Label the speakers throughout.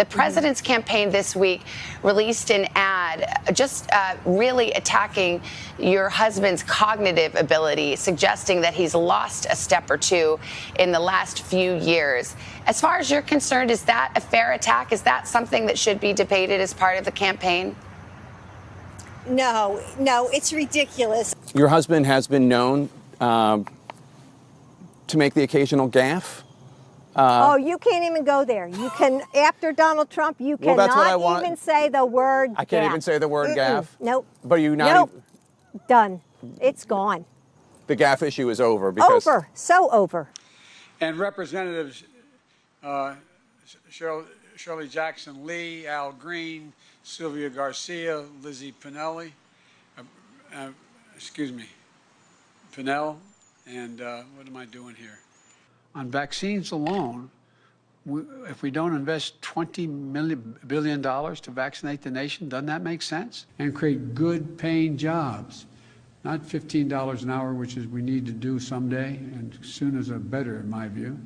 Speaker 1: The president's campaign this week released an ad just really attacking your husband's cognitive ability, suggesting that he's lost a step or two in the last few years. As far as you're concerned, is that a fair attack? Is that something that should be debated as part of the campaign?
Speaker 2: No, it's ridiculous.
Speaker 3: Your husband has been known to make the occasional gaffe.
Speaker 2: Oh, you can't even go there. You can, after Donald Trump, you cannot even say the word
Speaker 3: I can't even say the word gaffe.
Speaker 2: Nope.
Speaker 3: But you not
Speaker 2: Nope. Done. It's gone.
Speaker 3: The gaffe issue is over because
Speaker 2: Over. So over.
Speaker 4: And Representatives Shirley Jackson Lee, Al Green, Sylvia Garcia, Lizzie Pinelli, Pinell, and what am I doing here? On vaccines alone, if we don't invest $20 billion to vaccinate the nation, doesn't that make sense? And create good paying jobs, not $15 an hour, which is we need to do someday, and soon as a better, in my view.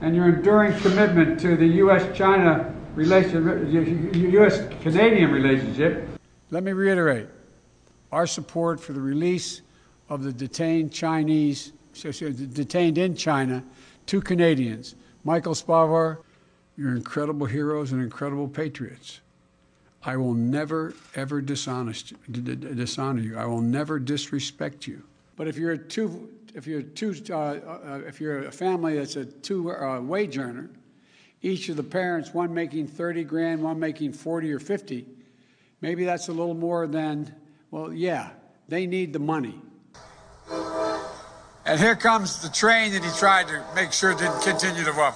Speaker 4: And your enduring commitment to the U.S.-China U.S.-Canadian relationship. Let me reiterate our support for the release of the detained in China, 2 Canadians, Michael Spavor. You're incredible heroes and incredible patriots. I will never, ever dishonor you. I will never disrespect you. But if you're a family that's a wage earner, each of the parents, one making 30 grand, one making 40 or 50, maybe that's a little more than, well, yeah, they need the money. And here comes the train that he tried to make sure didn't continue to run.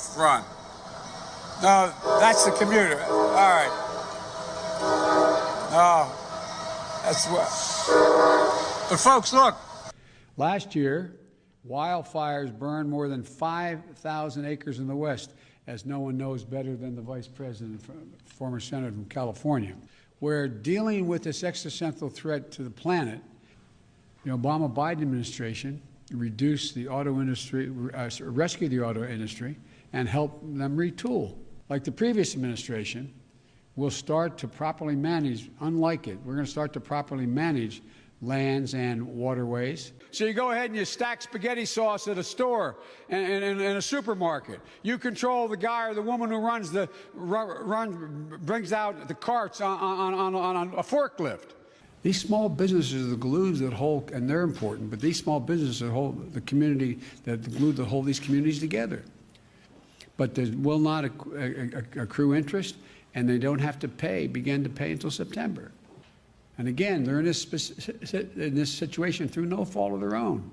Speaker 4: No, that's the commuter. All right. No, that's what. But folks, look. Last year, wildfires burned more than 5,000 acres in the West, as no one knows better than the Vice President, former Senator from California. We're dealing with this existential threat to the planet. The Obama-Biden administration reduce the auto industry, rescue the auto industry, and help them retool. Like the previous administration, we'll start to properly manage, unlike it, we're going to start to properly manage lands and waterways. So you go ahead and you stack spaghetti sauce at a store and in a supermarket. You control the guy or the woman who brings out the carts on a forklift. These small businesses are the glues that hold, and they're important, but these small businesses that hold the community, the glue that hold these communities together. But there will not accrue interest, and they don't have to begin to pay until September. And again, they're in this situation through no fault of their own.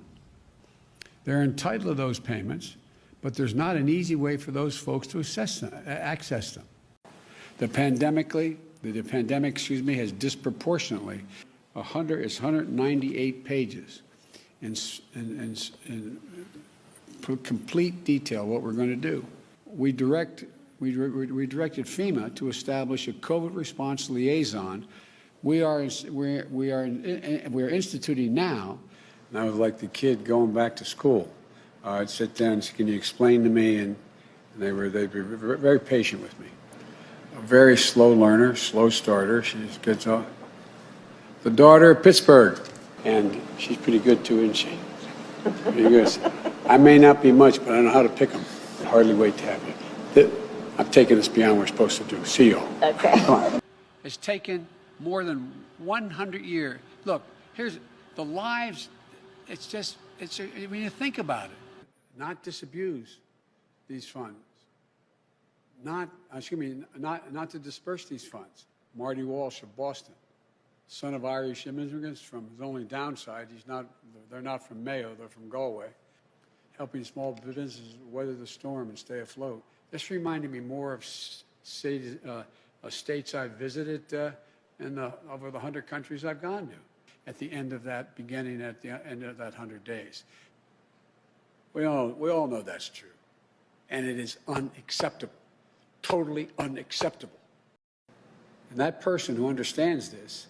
Speaker 4: They're entitled to those payments, but there's not an easy way for those folks to access them. The pandemic, has disproportionately, it's 198 pages in complete detail what we're going to do. We directed FEMA to establish a COVID response liaison. We are instituting now, and I was like the kid going back to school. I'd sit down and say, "Can you explain to me?" And they'd be very patient with me. A very slow learner, slow starter. She just gets off. The daughter of Pittsburgh, and she's pretty good too, isn't she? Pretty good. I may not be much, but I know how to pick them. Hardly wait to have you. I'm taking this beyond what we're supposed to do. See y'all.
Speaker 2: Okay.
Speaker 4: Come on. It's taken more than 100 years. Look, here's the lives. When you think about it, not disabuse these funds. Not to disperse these funds. Marty Walsh of Boston, son of Irish immigrants. From his only downside, they're not from Mayo, they're from Galway. Helping small businesses weather the storm and stay afloat. This reminded me more of states I've visited over the 100 countries I've gone to. At the end of that, beginning at the end of that 100 days. We all know that's true. And it is unacceptable. Totally unacceptable. And that person who understands this,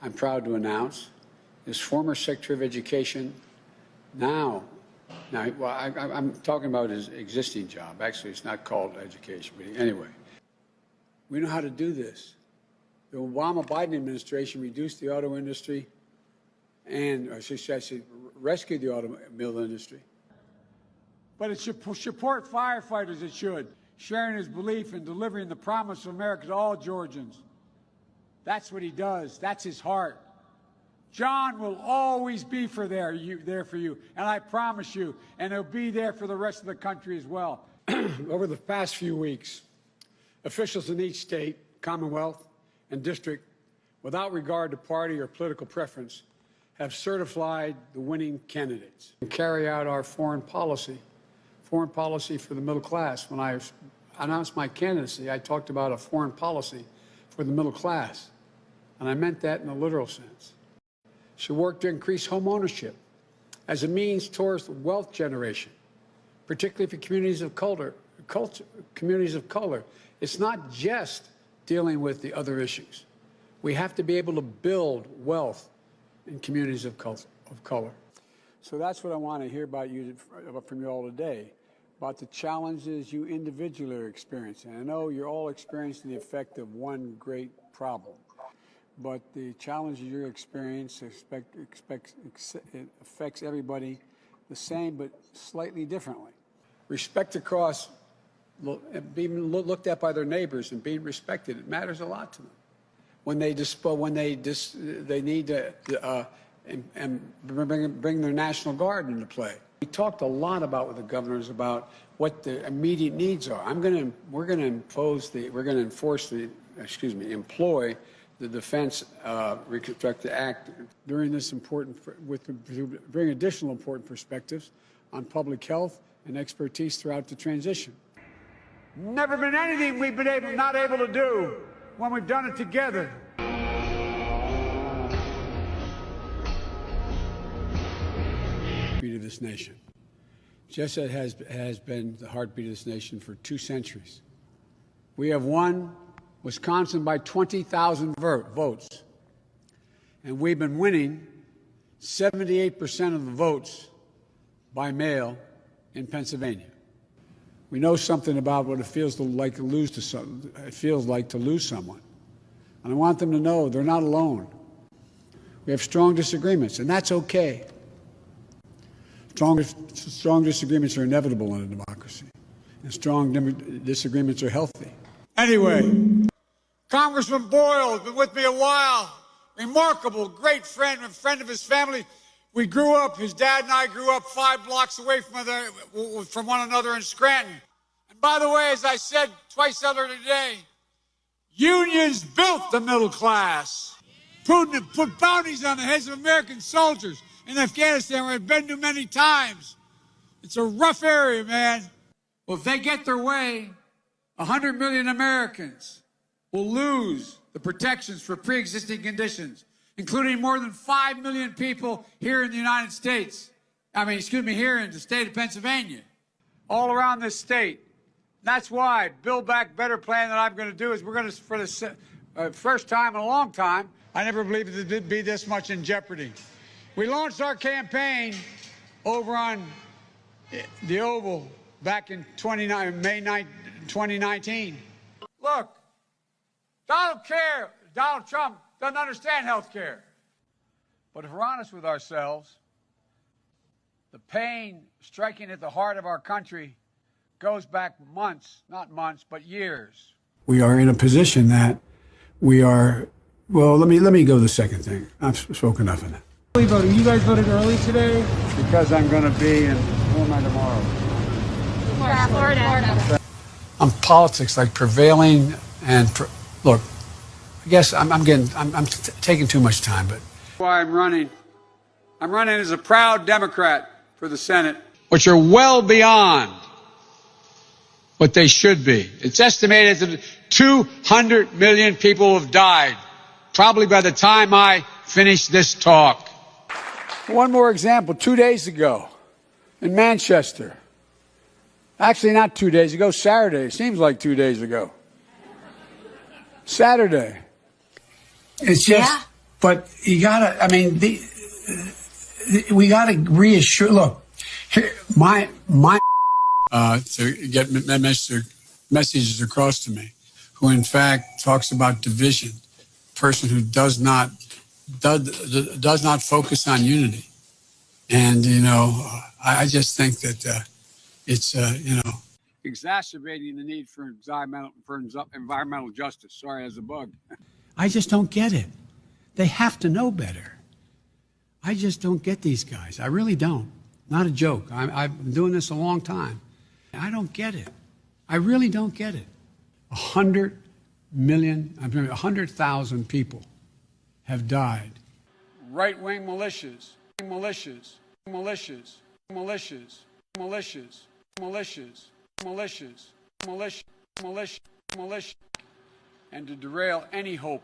Speaker 4: I'm proud to announce, is former Secretary of Education now, I'm talking about his existing job. Actually, it's not called education, but anyway. We know how to do this. The Obama-Biden administration reduced the auto industry and, or should I say, rescued the automobile industry. But it should support firefighters, it should, sharing his belief in delivering the promise of America to all Georgians. That's what he does. That's his heart. John will always be there for you, and I promise you, and he'll be there for the rest of the country as well. Over the past few weeks, officials in each state, commonwealth, and district, without regard to party or political preference, have certified the winning candidates and carry out our foreign policy for the middle class. When I announced my candidacy, I talked about a foreign policy for the middle class, and I meant that in a literal sense. Should work to increase home ownership as a means towards wealth generation, particularly for communities of color. It's not just dealing with the other issues. We have to be able to build wealth in communities of color. So that's what I want to hear from you all today, about the challenges you individually are experiencing. I know you're all experiencing the effect of one great problem, but the challenges you experience affects everybody the same but slightly differently. Respect across, being looked at by their neighbors and being respected, it matters a lot to them. When they need to bring their National Guard into play. We talked a lot with the governors about what the immediate needs are. We're going to employ the Defense Reconstructive Act during this bring additional important perspectives on public health and expertise throughout the transition. Never been anything we've been not able to do when we've done it together. Heartbeat of this nation, just as has been the heartbeat of this nation for 2 centuries. We have won Wisconsin by 20,000 votes, and we've been winning 78% of the votes by mail in Pennsylvania. We know something about what it feels like to lose someone, and I want them to know they're not alone. We have strong disagreements, and that's okay. Strong disagreements are inevitable in a democracy, and strong disagreements are healthy. Anyway, Congressman Boyle has been with me a while. Remarkable, great friend, a friend of his family. We grew up, his dad and I grew up 5 blocks away from one another in Scranton. And by the way, as I said twice earlier today, unions built the middle class. Putin put bounties on the heads of American soldiers in Afghanistan, where I've been to many times. It's a rough area, man. Well, if they get their way, 100 million Americans will lose the protections for pre-existing conditions, including more than 5 million people here in the United States. Here in the state of Pennsylvania, all around this state. That's why Build Back Better plan that I'm going to do is we're going to, for the first time in a long time, I never believed it would be this much in jeopardy. We launched our campaign over on the Oval back in May 9, 2019. Look, Donald Trump doesn't understand health care. But if we're honest with ourselves, the pain striking at the heart of our country goes back months, not months, but years. We are in a position that we are, well, let me go to the second thing. I've spoken enough of that. You guys voted early today? Because I'm going to be in, where am I tomorrow? Florida. On politics, like prevailing and, look, I guess I'm taking too much time, but. Why I'm running as a proud Democrat for the Senate, which are well beyond what they should be. It's estimated that 200 million people have died, probably by the time I finish this talk. One more example, 2 days ago in Manchester. Actually, not 2 days ago, Saturday. It seems like 2 days ago. Saturday. It's just, yeah. But you gotta, we gotta reassure, look, here, to get messages across to me, who in fact talks about division, a person who does not focus on unity. And, I just think that it's, exacerbating the need for environmental justice. Sorry, as a bug. I just don't get it. They have to know better. I just don't get these guys. I really don't. Not a joke. I've been doing this a long time. I don't get it. I really don't get it. 100,000 people have died. Right-wing militias, militias, militias, militias, militias, militias, militias, militia, militia, militia, and to derail any hope.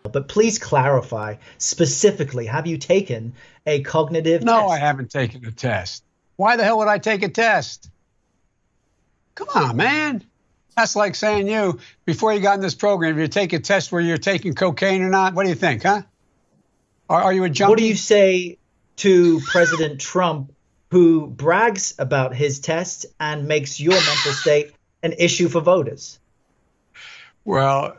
Speaker 5: But please clarify specifically, have you taken a cognitive test?
Speaker 4: No, I haven't taken a test. Why the hell would I take a test? Come on, man. That's like saying before you got in this program, if you take a test where you're taking cocaine or not, what do you think, huh? Are you a junkie?
Speaker 5: What do you say to President Trump, who brags about his test and makes your mental state an issue for voters?
Speaker 4: Well,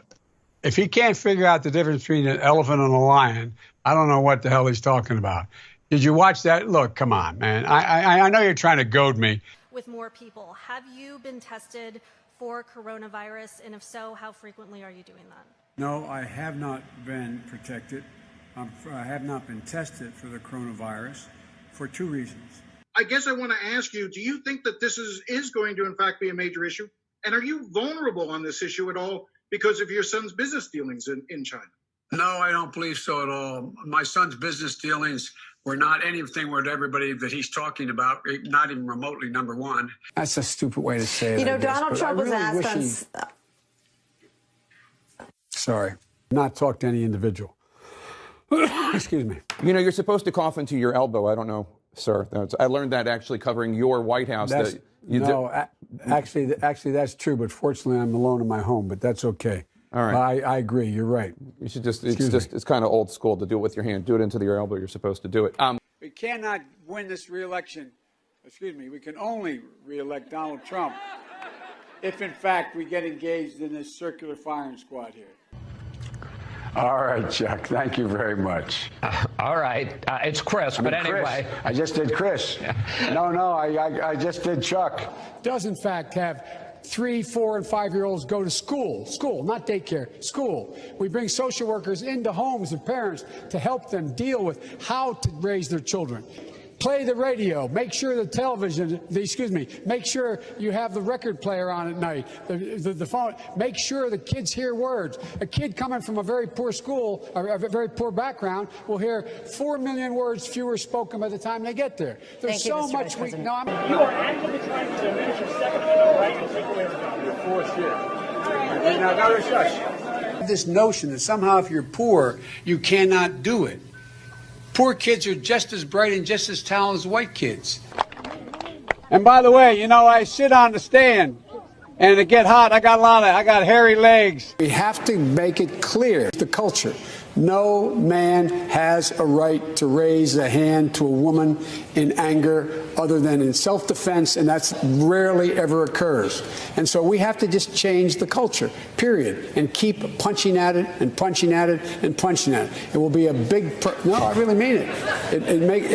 Speaker 4: if he can't figure out the difference between an elephant and a lion, I don't know what the hell he's talking about. Did you watch that? Look, come on, man. I know you're trying to goad me.
Speaker 6: With more people, have you been tested for coronavirus? And if so, how frequently are you doing that?
Speaker 4: No, I have not been protected. I have not been tested for the coronavirus for two reasons.
Speaker 7: I guess I want to ask you, do you think that this is going to, in fact, be a major issue? And are you vulnerable on this issue at all because of your son's business dealings in China?
Speaker 4: No, I don't believe so at all. My son's business dealings were not anything with everybody that he's talking about, not even remotely, number one. That's a stupid way to say it.
Speaker 8: Donald Trump was asked on...
Speaker 4: Sorry, not talk to any individual. Excuse me.
Speaker 3: You're supposed to cough into your elbow. I don't know, sir. I learned that actually covering your White House.
Speaker 4: Actually, that's true. But fortunately, I'm alone in my home. But that's okay. All right. I agree. You're right.
Speaker 3: You should it's kind of old school to do it with your hand. Do it into your elbow. You're supposed to do it.
Speaker 4: We cannot win this re-election. We can only re-elect Donald Trump if, in fact, we get engaged in this circular firing squad here. All right, Chuck. Thank you very much.
Speaker 9: All right. It's Chris, but anyway.
Speaker 4: Chris. I just did Chris. No, I just did Chuck. Does, in fact, have 3-, 4-, and 5-year-olds go to school, not daycare, school. We bring social workers into homes of parents to help them deal with how to raise their children. Play the radio, make sure the television, make sure you have the record player on at night, the phone, make sure the kids hear words. A kid coming from a very poor school, or a very poor background, will hear 4 million words fewer spoken by the time they get there. There's so much we... No, you are actively trying to diminish your Second Amendment right and take away your fourth year. Now, Governor Shush. This notion that somehow if you're poor, you cannot do it. Poor kids are just as bright and just as talented as white kids. And by the way, I sit on the stand, and it get hot. I got hairy legs. We have to make it clear, the culture. No man has a right to raise a hand to a woman in anger other than in self-defense, and that's rarely ever occurs. And so we have to just change the culture, period, and keep punching at it and punching at it and punching at it. It will be a big... No, I really mean it.